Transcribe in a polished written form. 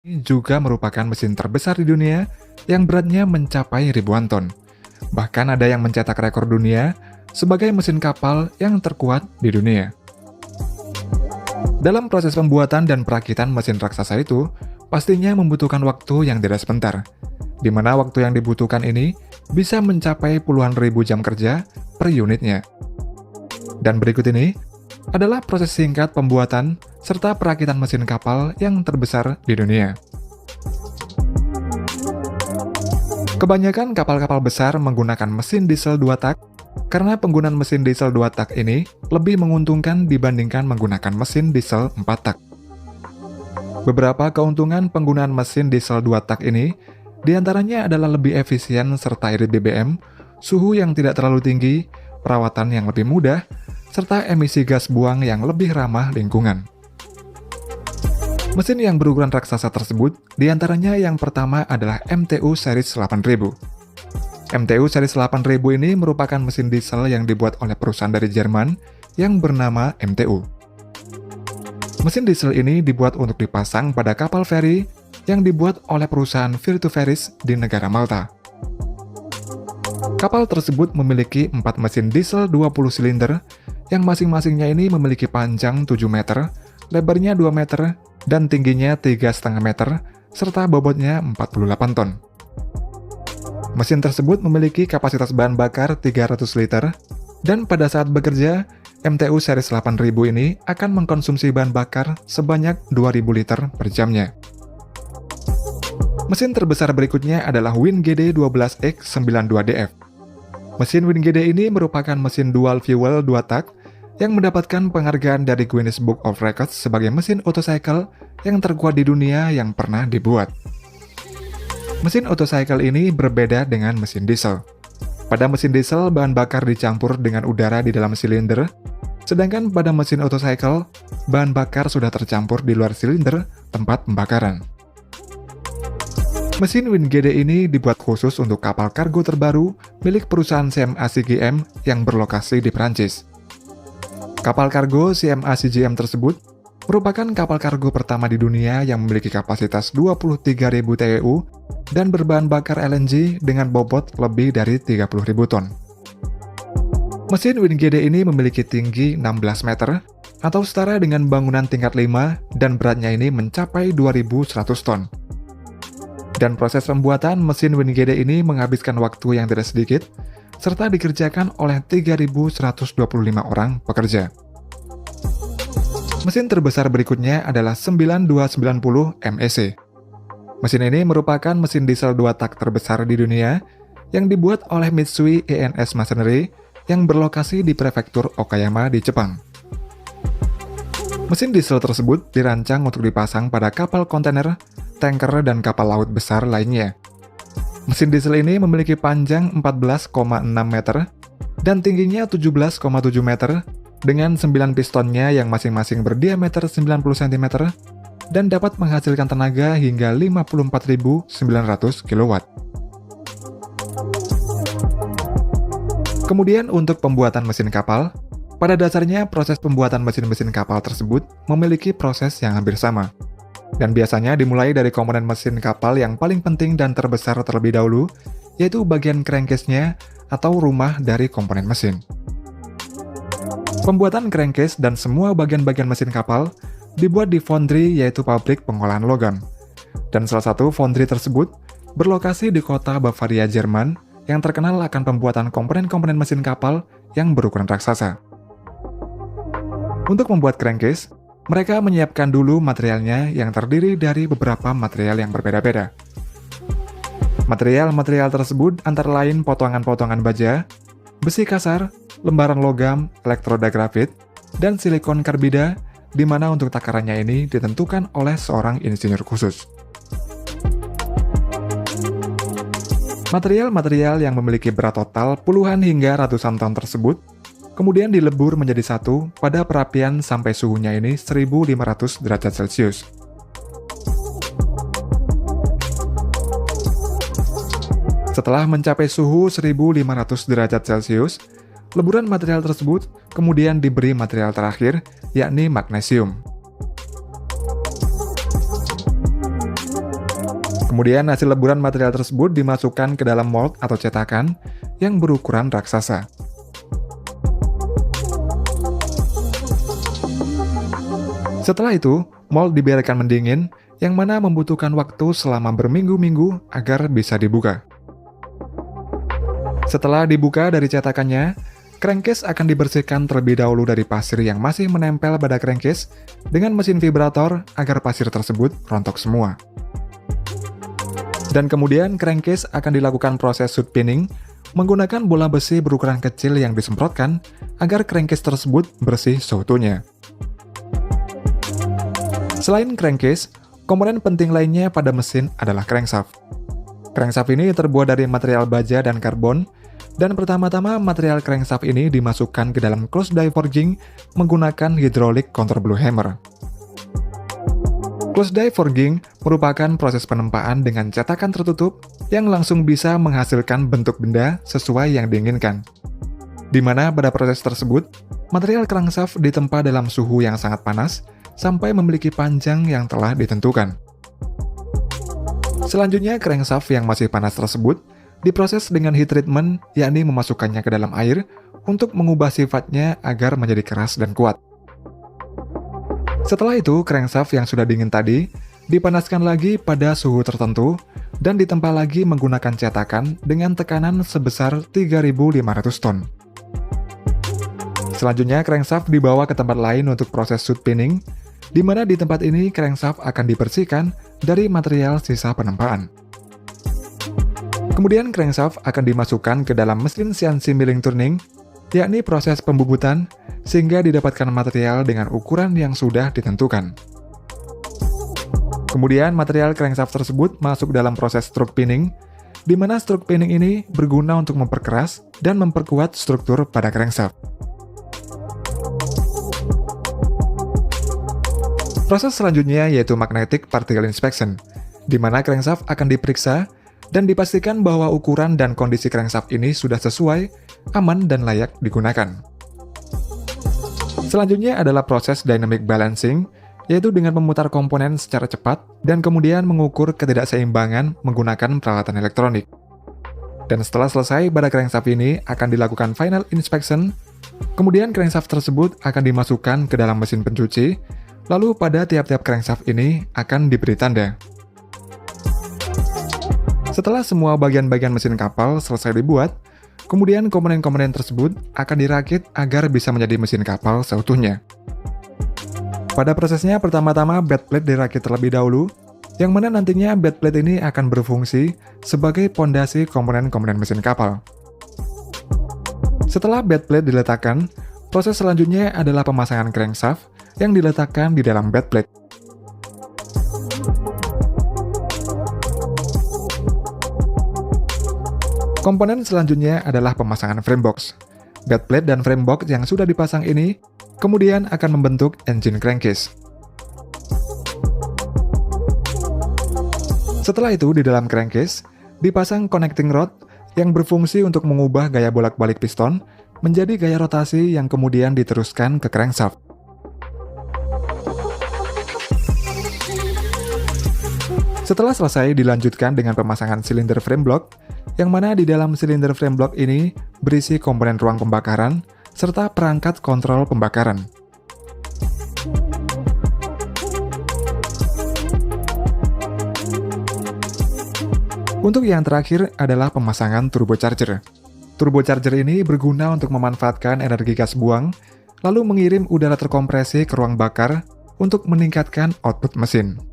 Ini juga merupakan mesin terbesar di dunia yang beratnya mencapai ribuan ton. Bahkan ada yang mencetak rekor dunia sebagai mesin kapal yang terkuat di dunia. Dalam proses pembuatan dan perakitan mesin raksasa itu, pastinya membutuhkan waktu yang tidak sebentar, di mana waktu yang dibutuhkan ini bisa mencapai puluhan ribu jam kerja per unitnya. Dan berikut ini adalah proses singkat pembuatan serta perakitan mesin kapal yang terbesar di dunia. Kebanyakan kapal-kapal besar menggunakan mesin diesel 2 tak karena penggunaan mesin diesel 2 tak ini lebih menguntungkan dibandingkan menggunakan mesin diesel 4 tak. Beberapa keuntungan penggunaan mesin diesel 2 tak ini diantaranya adalah lebih efisien serta irit BBM, suhu yang tidak terlalu tinggi, perawatan yang lebih mudah, serta emisi gas buang yang lebih ramah lingkungan. Mesin yang berukuran raksasa tersebut, diantaranya yang pertama adalah MTU Series 8000. MTU Series 8000 ini merupakan mesin diesel yang dibuat oleh perusahaan dari Jerman yang bernama MTU. Mesin diesel ini dibuat untuk dipasang pada kapal feri yang dibuat oleh perusahaan Virtu Ferries di negara Malta. Kapal tersebut memiliki 4 mesin diesel 20 silinder yang masing-masingnya ini memiliki panjang 7 meter, lebarnya 2 meter, dan tingginya 3,5 meter, serta bobotnya 48 ton. Mesin tersebut memiliki kapasitas bahan bakar 300 liter, dan pada saat bekerja, MTU Series 8000 ini akan mengkonsumsi bahan bakar sebanyak 2000 liter per jamnya. Mesin terbesar berikutnya adalah WinGD 12X92DF. Mesin WinGD ini merupakan mesin dual fuel 2 tak yang mendapatkan penghargaan dari Guinness Book of Records sebagai mesin autocycle yang terkuat di dunia yang pernah dibuat. Mesin autocycle ini berbeda dengan mesin diesel. Pada mesin diesel, bahan bakar dicampur dengan udara di dalam silinder, sedangkan pada mesin autocycle, bahan bakar sudah tercampur di luar silinder tempat pembakaran. Mesin WinGD ini dibuat khusus untuk kapal kargo terbaru milik perusahaan CMA CGM yang berlokasi di Prancis. Kapal kargo CMA CGM tersebut merupakan kapal kargo pertama di dunia yang memiliki kapasitas 23.000 TEU dan berbahan bakar LNG dengan bobot lebih dari 30.000 ton. Mesin WinGD ini memiliki tinggi 16 meter atau setara dengan bangunan tingkat 5 dan beratnya ini mencapai 2.100 ton. Dan proses pembuatan mesin WinGD ini menghabiskan waktu yang tidak sedikit, serta dikerjakan oleh 3.125 orang pekerja. Mesin terbesar berikutnya adalah 9290 MEC. Mesin ini merupakan mesin diesel 2 tak terbesar di dunia yang dibuat oleh Mitsui E&S Machinery yang berlokasi di prefektur Okayama di Jepang. Mesin diesel tersebut dirancang untuk dipasang pada kapal kontainer, tanker, dan kapal laut besar lainnya. Mesin diesel ini memiliki panjang 14,6 meter dan tingginya 17,7 meter dengan 9 pistonnya yang masing-masing berdiameter 90 cm dan dapat menghasilkan tenaga hingga 54.900 kW. Kemudian untuk pembuatan mesin kapal, pada dasarnya proses pembuatan mesin-mesin kapal tersebut memiliki proses yang hampir sama. Dan biasanya dimulai dari komponen mesin kapal yang paling penting dan terbesar terlebih dahulu, yaitu bagian crankcase-nya atau rumah dari komponen mesin. Pembuatan crankcase dan semua bagian-bagian mesin kapal dibuat di foundry, yaitu pabrik pengolahan logam. Dan salah satu foundry tersebut berlokasi di kota Bavaria, Jerman, yang terkenal akan pembuatan komponen-komponen mesin kapal yang berukuran raksasa. Untuk membuat crankcase, mereka menyiapkan dulu materialnya yang terdiri dari beberapa material yang berbeda-beda. Material-material tersebut antara lain potongan-potongan baja, besi kasar, lembaran logam, elektroda grafit, dan silikon karbida, di mana untuk takarannya ini ditentukan oleh seorang insinyur khusus. Material-material yang memiliki berat total puluhan hingga ratusan ton tersebut kemudian dilebur menjadi satu pada perapian sampai suhunya ini 1500 derajat Celcius. Setelah mencapai suhu 1500 derajat Celcius, leburan material tersebut kemudian diberi material terakhir, yakni magnesium. Kemudian hasil leburan material tersebut dimasukkan ke dalam mold atau cetakan yang berukuran raksasa. Setelah itu, mold dibiarkan mendingin, yang mana membutuhkan waktu selama berminggu-minggu agar bisa dibuka. Setelah dibuka dari cetakannya, crankcase akan dibersihkan terlebih dahulu dari pasir yang masih menempel pada crankcase dengan mesin vibrator agar pasir tersebut rontok semua. Dan kemudian crankcase akan dilakukan proses sud pinning menggunakan bola besi berukuran kecil yang disemprotkan agar crankcase tersebut bersih seutuhnya. Selain crankcase, komponen penting lainnya pada mesin adalah crankshaft. Crankshaft ini terbuat dari material baja dan karbon, dan pertama-tama material crankshaft ini dimasukkan ke dalam closed die forging menggunakan hydraulic counterblow hammer. Closed die forging merupakan proses penempaan dengan cetakan tertutup yang langsung bisa menghasilkan bentuk benda sesuai yang diinginkan. Di mana pada proses tersebut, material crankshaft ditempa dalam suhu yang sangat panas sampai memiliki panjang yang telah ditentukan. Selanjutnya, crankshaft yang masih panas tersebut diproses dengan heat treatment, yakni memasukkannya ke dalam air untuk mengubah sifatnya agar menjadi keras dan kuat. Setelah itu, crankshaft yang sudah dingin tadi dipanaskan lagi pada suhu tertentu dan ditempa lagi menggunakan cetakan dengan tekanan sebesar 3.500 ton. Selanjutnya, crankshaft dibawa ke tempat lain untuk proses sud pinning, di mana di tempat ini crankshaft akan dibersihkan dari material sisa penempaan. Kemudian crankshaft akan dimasukkan ke dalam mesin CNC milling turning, yakni proses pembubutan, sehingga didapatkan material dengan ukuran yang sudah ditentukan. Kemudian material crankshaft tersebut masuk dalam proses stroke pinning, di mana stroke pinning ini berguna untuk memperkeras dan memperkuat struktur pada crankshaft. Proses selanjutnya yaitu magnetic particle inspection, di mana crankshaft akan diperiksa dan dipastikan bahwa ukuran dan kondisi crankshaft ini sudah sesuai, aman, dan layak digunakan. Selanjutnya adalah proses dynamic balancing, yaitu dengan memutar komponen secara cepat dan kemudian mengukur ketidakseimbangan menggunakan peralatan elektronik. Dan setelah selesai pada crankshaft ini akan dilakukan final inspection, kemudian crankshaft tersebut akan dimasukkan ke dalam mesin pencuci, lalu pada tiap-tiap crankshaft ini akan diberi tanda. Setelah semua bagian-bagian mesin kapal selesai dibuat, kemudian komponen-komponen tersebut akan dirakit agar bisa menjadi mesin kapal seutuhnya. Pada prosesnya, pertama-tama bed plate dirakit terlebih dahulu, yang mana nantinya bed plate ini akan berfungsi sebagai pondasi komponen-komponen mesin kapal. Setelah bed plate diletakkan, proses selanjutnya adalah pemasangan crankshaft yang diletakkan di dalam bed plate. Komponen selanjutnya adalah pemasangan frame box. Bed plate dan frame box yang sudah dipasang ini kemudian akan membentuk engine crankcase. Setelah itu, di dalam crankcase dipasang connecting rod yang berfungsi untuk mengubah gaya bolak-balik piston menjadi gaya rotasi yang kemudian diteruskan ke crankshaft. Setelah selesai, dilanjutkan dengan pemasangan silinder frame block, yang mana di dalam silinder frame block ini berisi komponen ruang pembakaran serta perangkat kontrol pembakaran. Untuk yang terakhir adalah pemasangan turbocharger. Turbocharger ini berguna untuk memanfaatkan energi gas buang, lalu mengirim udara terkompresi ke ruang bakar untuk meningkatkan output mesin.